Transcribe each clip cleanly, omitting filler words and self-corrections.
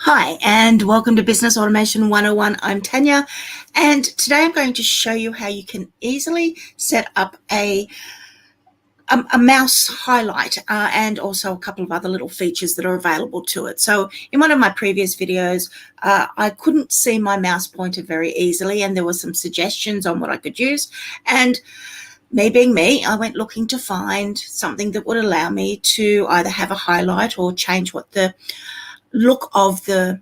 Hi, and welcome to Business Automation 101. I'm Tanya, and today I'm going to show you how you can easily set up a mouse highlight and also a couple of other little features that are available to it. So in one of my previous videos, I couldn't see my mouse pointer very easily, and there were some suggestions on what I could use. And me being me, I went looking to find something that would allow me to either have a highlight or change what the look of the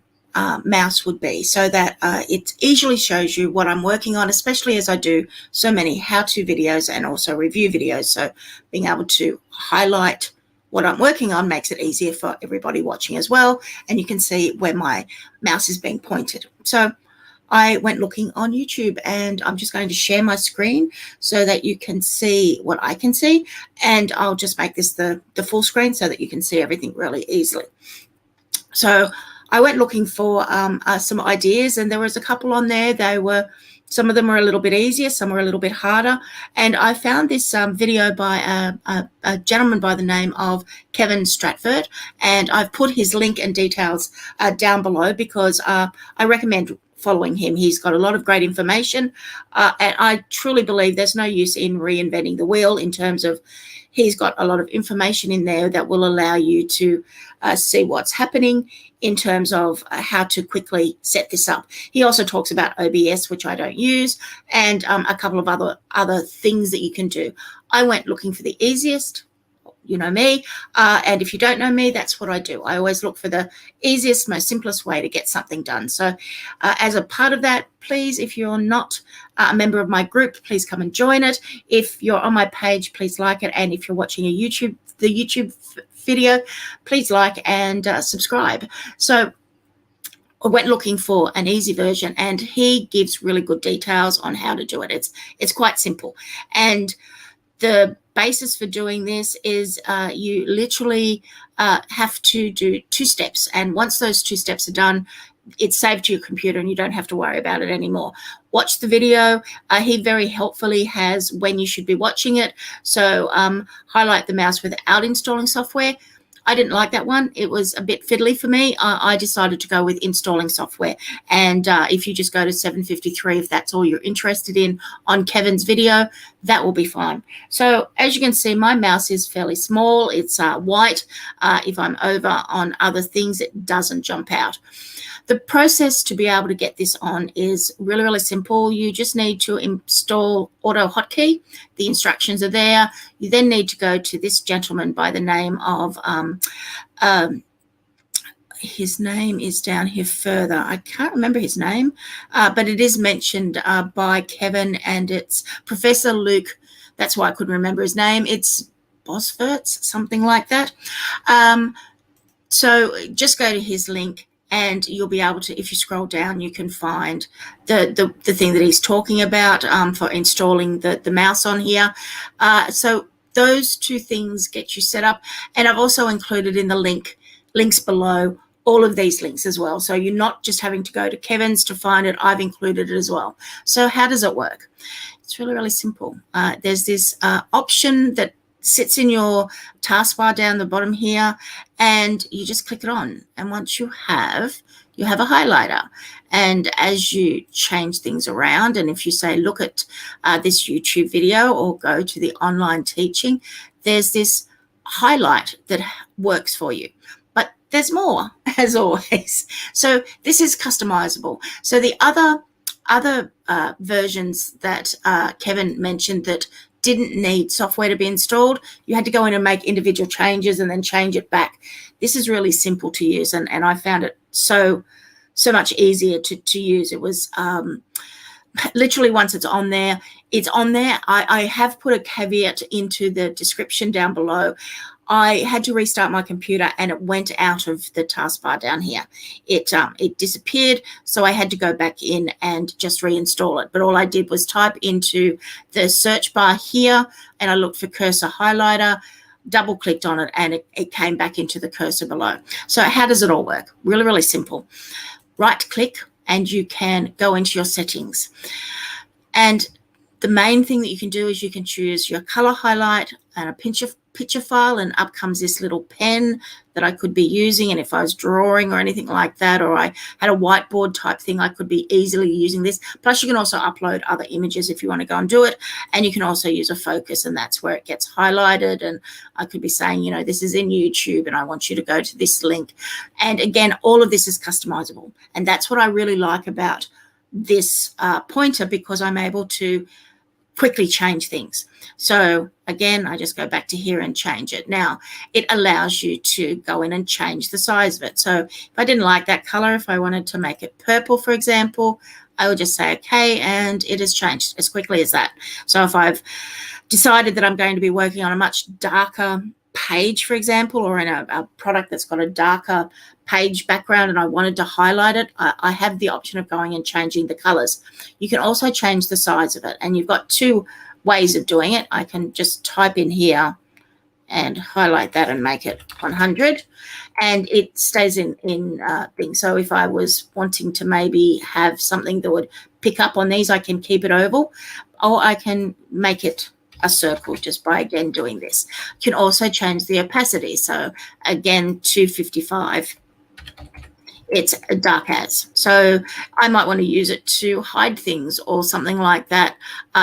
mouse would be, so that it easily shows you what I'm working on, especially as I do so many how-to videos and also review videos. So being able to highlight what I'm working on makes it easier for everybody watching as well, and you can see where my mouse is being pointed. So I went looking on YouTube, and I'm just going to share my screen so that you can see what I can see, and I'll just make this the full screen so that you can see everything really easily. So I went looking for some ideas, and there was a couple on there. Some of them were a little bit easier, some were a little bit harder. And I found this video by a gentleman by the name of Kevin Stratford, and I've put his link and details down below because I recommend following him. He's got a lot of great information, and I truly believe there's no use in reinventing the wheel in terms of he's got a lot of information in there that will allow you to see what's happening in terms of how to quickly set this up. He also talks about OBS, which I don't use, and a couple of other things that you can do. I went looking for the easiest. You know me, and if you don't know me, that's what I do. I always look for the easiest, most simplest way to get something done. So as a part of that, please, if you're not a member of my group, please come and join it. If you're on my page, please like it. And if you're watching the YouTube video, please like and subscribe. So I went looking for an easy version, and he gives really good details on how to do it. It's quite simple. And the basis for doing this is you literally have to do 2 steps. And once those 2 steps are done, it's saved to your computer and you don't have to worry about it anymore. Watch the video. He very helpfully has when you should be watching it. So highlight the mouse without installing software. I didn't like that one. It was a bit fiddly for me. I decided to go with installing software. And if you just go to 753, if that's all you're interested in on Kevin's video, that will be fine. So as you can see, my mouse is fairly small. It's white. If I'm over on other things, it doesn't jump out. The process to be able to get this on is really, really simple. You just need to install Auto Hotkey. The instructions are there. You then need to go to this gentleman by the name of, his name is down here further. I can't remember his name, but it is mentioned by Kevin, and it's Professor Luke. That's why I couldn't remember his name. It's Bosforts, something like that. So just go to his link, and you'll be able to, if you scroll down, you can find the thing that he's talking about for installing the mouse on here. So those 2 things get you set up. And I've also included in the links below all of these links as well. So you're not just having to go to Kevin's to find it. I've included it as well. So how does it work? It's really, really simple. There's this option that sits in your taskbar down the bottom here, and you just click it on. And once you have a highlighter. And as you change things around, and if you say, look at this YouTube video or go to the online teaching, there's this highlight that works for you. But there's more, as always. So this is customizable. So the other versions that Kevin mentioned that didn't need software to be installed, you had to go in and make individual changes and then change it back. This is really simple to use, and I found it so much easier to use. It was literally once it's on there, it's on there. I have put a caveat into the description down below. I had to restart my computer, and it went out of the taskbar down here. It disappeared, so I had to go back in and just reinstall it. But all I did was type into the search bar here, and I looked for cursor highlighter, double-clicked on it, and it came back into the cursor below. So how does it all work? Really, really simple. Right-click, and you can go into your settings. And the main thing that you can do is you can choose your color highlight and a picture file, and up comes this little pen that I could be using. And if I was drawing or anything like that, or I had a whiteboard type thing, I could be easily using this. Plus you can also upload other images if you want to go and do it. And you can also use a focus, and that's where it gets highlighted. And I could be saying, you know, this is in YouTube and I want you to go to this link. And again, all of this is customizable. And that's what I really like about this pointer, because I'm able to quickly change things. So again, I just go back to here and change it. Now it allows you to go in and change the size of it. So if I didn't like that color, if I wanted to make it purple, for example, I would just say okay, and it has changed as quickly as that. So if I've decided that I'm going to be working on a much darker page, for example, or in a product that's got a darker page background and I wanted to highlight it, I have the option of going and changing the colors. You can also change the size of it, and you've got two ways of doing it. I can just type in here and highlight that and make it 100, and it stays in things. So if I was wanting to maybe have something that would pick up on these, I can keep it oval, or I can make it a circle just by again doing this. You can also change the opacity. So again, 255, it's dark as. So I might want to use it to hide things or something like that.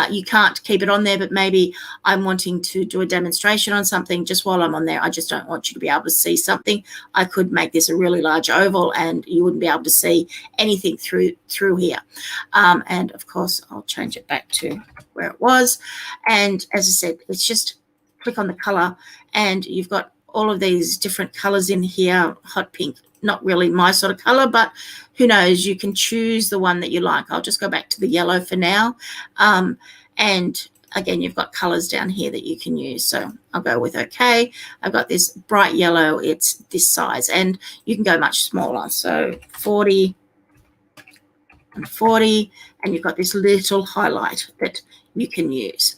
You can't keep it on there, but maybe I'm wanting to do a demonstration on something. Just while I'm on there, I just don't want you to be able to see something. I could make this a really large oval and you wouldn't be able to see anything through here. And of course, I'll change it back to where it was. And as I said, it's just click on the color and you've got all of these different colors in here. Hot pink, not really my sort of color, but who knows, you can choose the one that you like. I'll just go back to the yellow for now. And again, you've got colors down here that you can use. So I'll go with okay. I've got this bright yellow, it's this size, and you can go much smaller. So 40 and 40, and you've got this little highlight that you can use.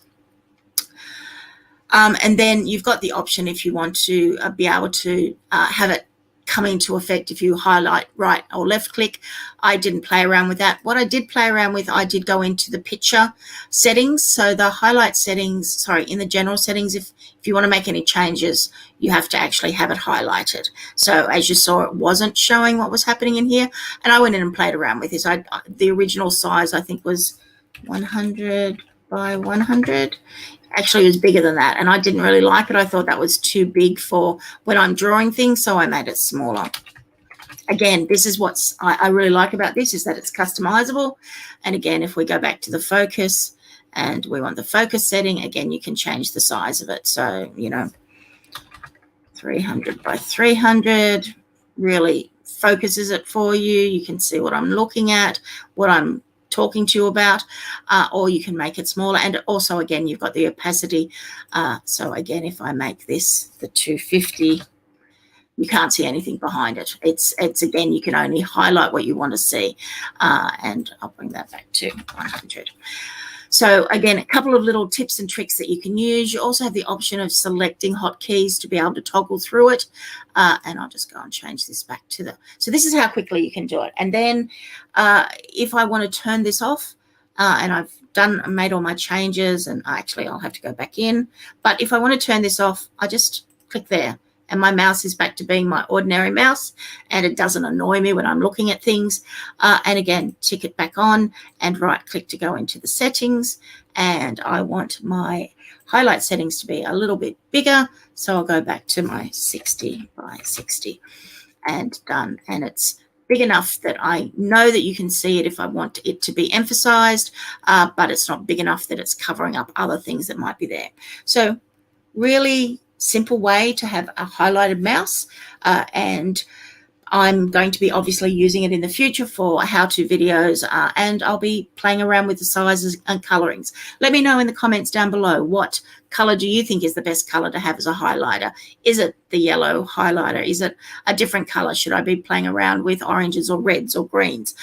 And then you've got the option if you want to be able to have it come into effect if you highlight right or left click. I didn't play around with that. What I did play around with, I did go into the picture settings. So the highlight settings, sorry, in the general settings, if you want to make any changes, you have to actually have it highlighted. So as you saw, it wasn't showing what was happening in here. And I went in and played around with this. The original size, I think, was 100 by 100. Actually, it was bigger than that, and I didn't really like it. I thought that was too big for when I'm drawing things, so I made it smaller. Again, this is what I really like about this, is that it's customizable. And again, if we go back to the focus and we want the focus setting, again, you can change the size of it. So, you know, 300 by 300 really focuses it for you. You can see what I'm looking at, what I'm talking to you about, or you can make it smaller. And also, again, you've got the opacity. So again, if I make this the 250, you can't see anything behind it. It's again, you can only highlight what you want to see. And I'll bring that back to 100. So again, a couple of little tips and tricks that you can use. You also have the option of selecting hotkeys to be able to toggle through it. And I'll just go and change this back to the, so this is how quickly you can do it. And then if I want to turn this off, and I've made all my changes, and actually I'll have to go back in. But if I want to turn this off, I just click there. And my mouse is back to being my ordinary mouse, and it doesn't annoy me when I'm looking at things. And again, tick it back on and right click to go into the settings. And I want my highlight settings to be a little bit bigger. So I'll go back to my 60 by 60 and done. And it's big enough that I know that you can see it if I want it to be emphasized, but it's not big enough that it's covering up other things that might be there. So really simple way to have a highlighted mouse, and I'm going to be obviously using it in the future for how-to videos, and I'll be playing around with the sizes and colorings. Let me know in the comments down below, what color do you think is the best color to have as a highlighter? Is it the yellow highlighter? Is it a different color? Should I be playing around with oranges or reds or greens?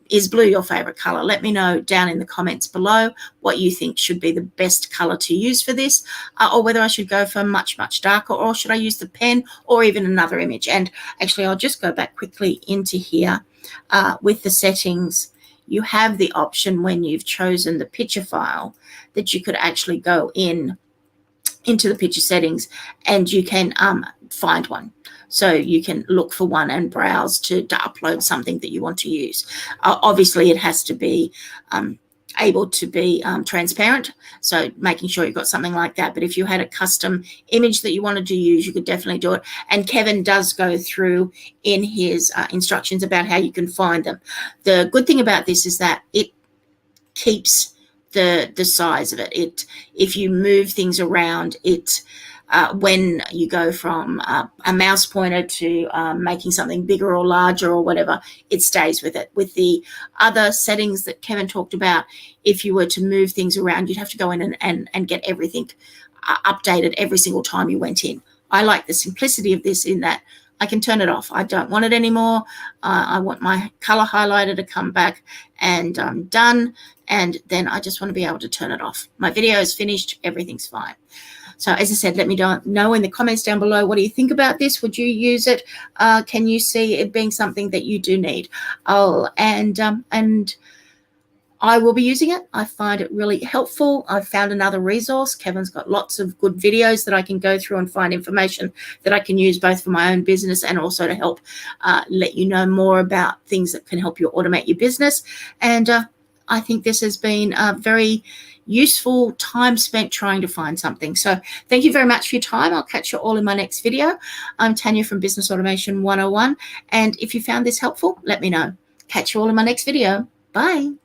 Is blue your favorite color? Let me know down in the comments below what you think should be the best color to use for this, or whether I should go for much, much darker, or should I use the pen or even another image. And actually, I'll just go back quickly into here with the settings. You have the option when you've chosen the picture file that you could actually go into the picture settings, and you can find one. So you can look for one and browse to upload something that you want to use. Obviously, it has to be able to be transparent, so making sure you've got something like that. But if you had a custom image that you wanted to use, you could definitely do it. And Kevin does go through in his instructions about how you can find them. The good thing about this is that it keeps the size of it. If you move things around, when you go from a mouse pointer to making something bigger or larger or whatever, it stays with it. With the other settings that Kevin talked about, if you were to move things around, you'd have to go in and get everything updated every single time you went in. I like the simplicity of this in that I can turn it off. I don't want it anymore. I want my color highlighter to come back, and I'm done. And then I just want to be able to turn it off. My video is finished. Everything's fine. So as I said, let me know in the comments down below, what do you think about this? Would you use it? Can you see it being something that you do need? And I will be using it. I find it really helpful. I've found another resource. Kevin's got lots of good videos that I can go through and find information that I can use both for my own business and also to help let you know more about things that can help you automate your business. And I think this has been a very useful time spent trying to find something. So thank you very much for your time. I'll catch you all in my next video. I'm Tanya from Business Automation 101. And if you found this helpful, let me know. Catch you all in my next video. Bye.